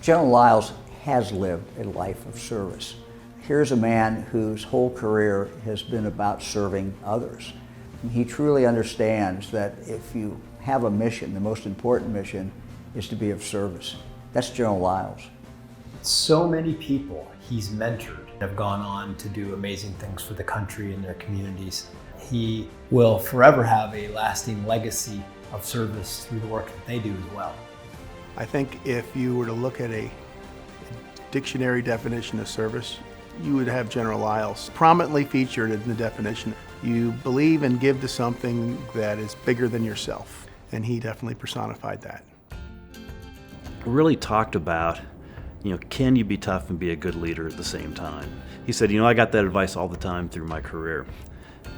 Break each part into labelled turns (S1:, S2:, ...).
S1: General Lyles has lived a life of service. Here's a man whose whole career has been about serving others. He truly understands that if you have a mission, the most important mission is to be of service. That's General Lyles.
S2: So many people he's mentored have gone on to do amazing things for the country and their communities. He will forever have a lasting legacy of service through the work that they do as well.
S3: I think if you were to look at a dictionary definition of service, you would have General Lyles prominently featured in the definition. You believe and give to something that is bigger than yourself, and he definitely personified that.
S4: Really talked about, can you be tough and be a good leader at the same time? He said, I got that advice all the time through my career.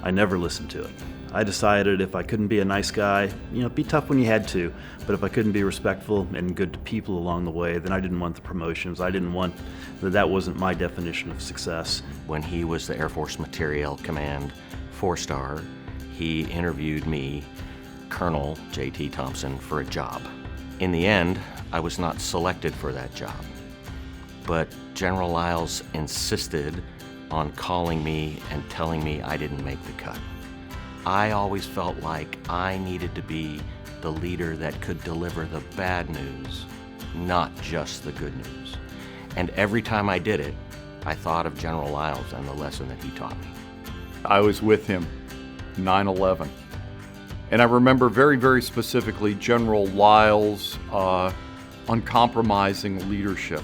S4: I never listened to it. I decided if I couldn't be a nice guy, be tough when you had to, but if I couldn't be respectful and good to people along the way, then I didn't want the promotions. I didn't want, that wasn't my definition of success.
S5: When he was the Air Force Materiel Command 4-star, he interviewed me, Colonel J.T. Thompson, for a job. In the end, I was not selected for that job, but General Lyles insisted on calling me and telling me I didn't make the cut. I always felt like I needed to be the leader that could deliver the bad news, not just the good news. And every time I did it, I thought of General Lyles and the lesson that he taught me.
S6: I was with him 9/11. And I remember very, very specifically General Lyles' uncompromising leadership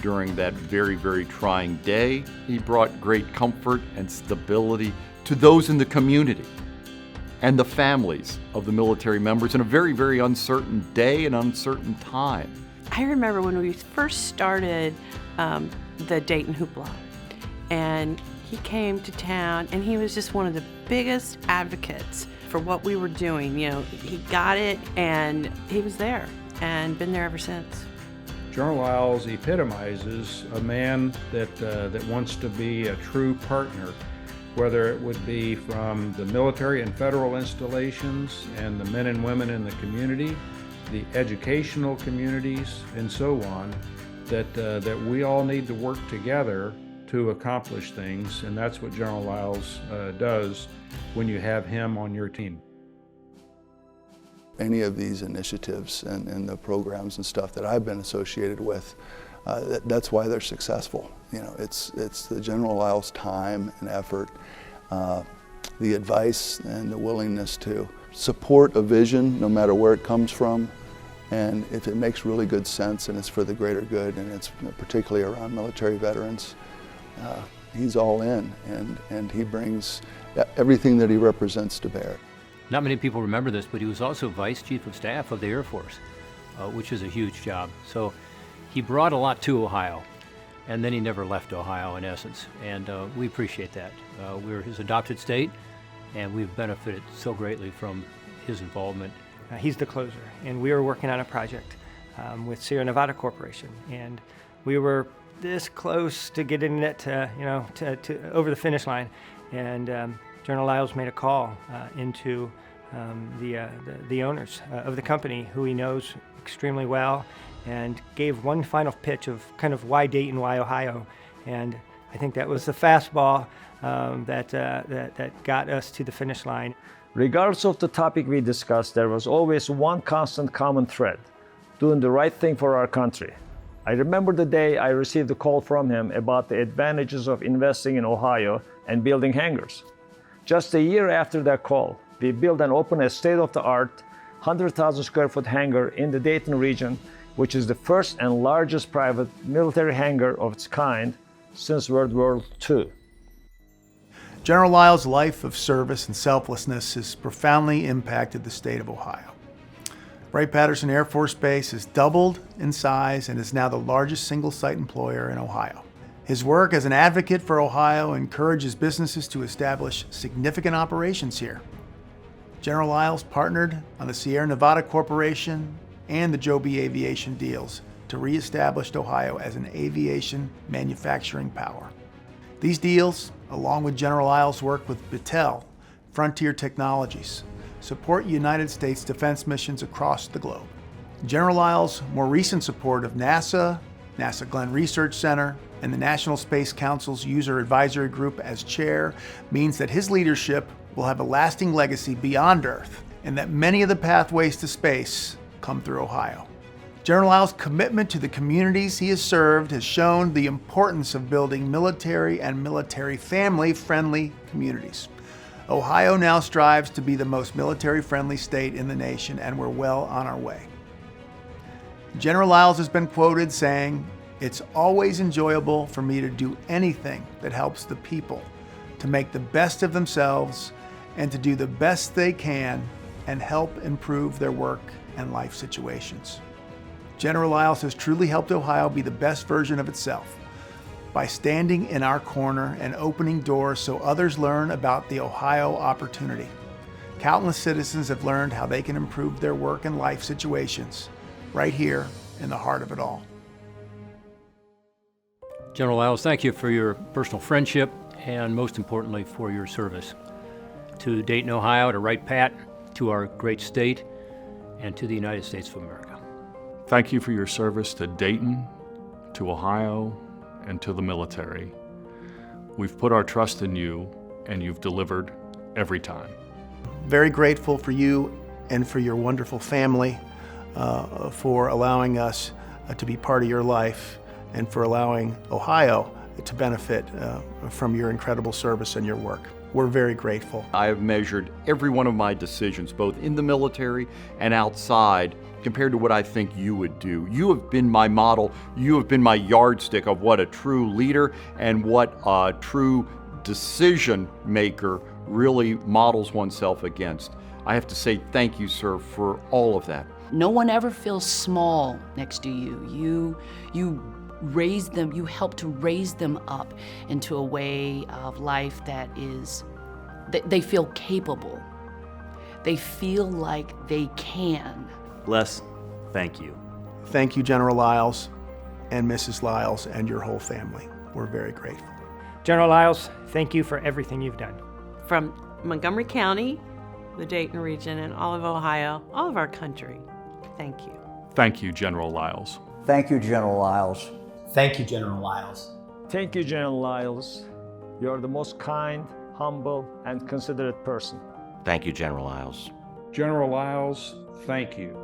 S6: during that very, very trying day. He brought great comfort and stability to those in the community and the families of the military members in a very, very uncertain day and uncertain time.
S7: I remember when we first started the Dayton Hoopla, and he came to town, and he was just one of the biggest advocates for what we were doing. He got it, and he was there, and been there ever since.
S8: General Lyles epitomizes a man that wants to be a true partner, whether it would be from the military and federal installations and the men and women in the community, the educational communities, and so on, that we all need to work together to accomplish things, and that's what General Lyles does when you have him on your team.
S9: Any of these initiatives and the programs and stuff that I've been associated with, that's why they're successful. It's the General Lyles time and effort, the advice and the willingness to support a vision no matter where it comes from, and if it makes really good sense and it's for the greater good, and it's particularly around military veterans, he's all in, and he brings everything that he represents to bear.
S10: Not many people remember this, but he was also Vice Chief of Staff of the Air Force, which is a huge job. So he brought a lot to Ohio, and then he never left Ohio in essence, and we appreciate that. We're his adopted state, and we've benefited so greatly from his involvement.
S11: He's the closer, and we were working on a project with Sierra Nevada Corporation, and we were this close to getting it to over the finish line, and General Lyles made a call into the owners of the company, who he knows extremely well, and gave one final pitch of kind of why Dayton, why Ohio, and I think that was the fastball that got us to the finish line.
S12: Regardless of the topic we discussed, there was always one constant common thread: doing the right thing for our country. I remember the day I received a call from him about the advantages of investing in Ohio and building hangars. Just a year after that call, we built and opened a state-of-the-art 100,000 square foot hangar in the Dayton region, which is the first and largest private military hangar of its kind since World War II.
S3: General Lyles' life of service and selflessness has profoundly impacted the state of Ohio. Wright-Patterson Air Force Base has doubled in size and is now the largest single-site employer in Ohio. His work as an advocate for Ohio encourages businesses to establish significant operations here. General Lyles partnered on the Sierra Nevada Corporation and the Joby Aviation deals to reestablish Ohio as an aviation manufacturing power. These deals, along with General Lyles' work with Battelle, Frontier Technologies, support United States defense missions across the globe. General Lyles' more recent support of NASA, NASA Glenn Research Center, and the National Space Council's User Advisory Group as chair means that his leadership will have a lasting legacy beyond Earth, and that many of the pathways to space come through Ohio. General Lyles' commitment to the communities he has served has shown the importance of building military and military family-friendly communities. Ohio now strives to be the most military-friendly state in the nation, and we're well on our way. General Lyles has been quoted saying, "It's always enjoyable for me to do anything that helps the people to make the best of themselves and to do the best they can and help improve their work and life situations." General Lyles has truly helped Ohio be the best version of itself by standing in our corner and opening doors so others learn about the Ohio opportunity. Countless citizens have learned how they can improve their work and life situations right here in the heart of it all.
S10: General Lyles, thank you for your personal friendship and most importantly for your service to Dayton, Ohio, to Wright Pat, to our great state, and to the United States of America.
S6: Thank you for your service to Dayton, to Ohio, and to the military. We've put our trust in you, and you've delivered every time.
S3: Very grateful for you and for your wonderful family for allowing us to be part of your life and for allowing Ohio to benefit from your incredible service and your work. We're very grateful.
S6: I have measured every one of my decisions, both in the military and outside, compared to what I think you would do. You have been my model. You have been my yardstick of what a true leader and what a true decision maker really models oneself against. I have to say thank you, sir, for all of that.
S13: No one ever feels small next to you. You raise them, you help to raise them up into a way of life that is, they feel capable. They feel like they can.
S4: Les, thank you.
S3: Thank you, General Lyles and Mrs. Lyles and your whole family. We're very grateful.
S11: General Lyles, thank you for everything you've done.
S7: From Montgomery County, the Dayton region, and all of Ohio, all of our country, thank you.
S6: Thank you, General Lyles.
S1: Thank you, General Lyles.
S2: Thank you, General Lyles.
S12: Thank you, General Lyles. You are the most kind, humble, and considerate person.
S5: Thank you, General Lyles.
S8: General Lyles, thank you.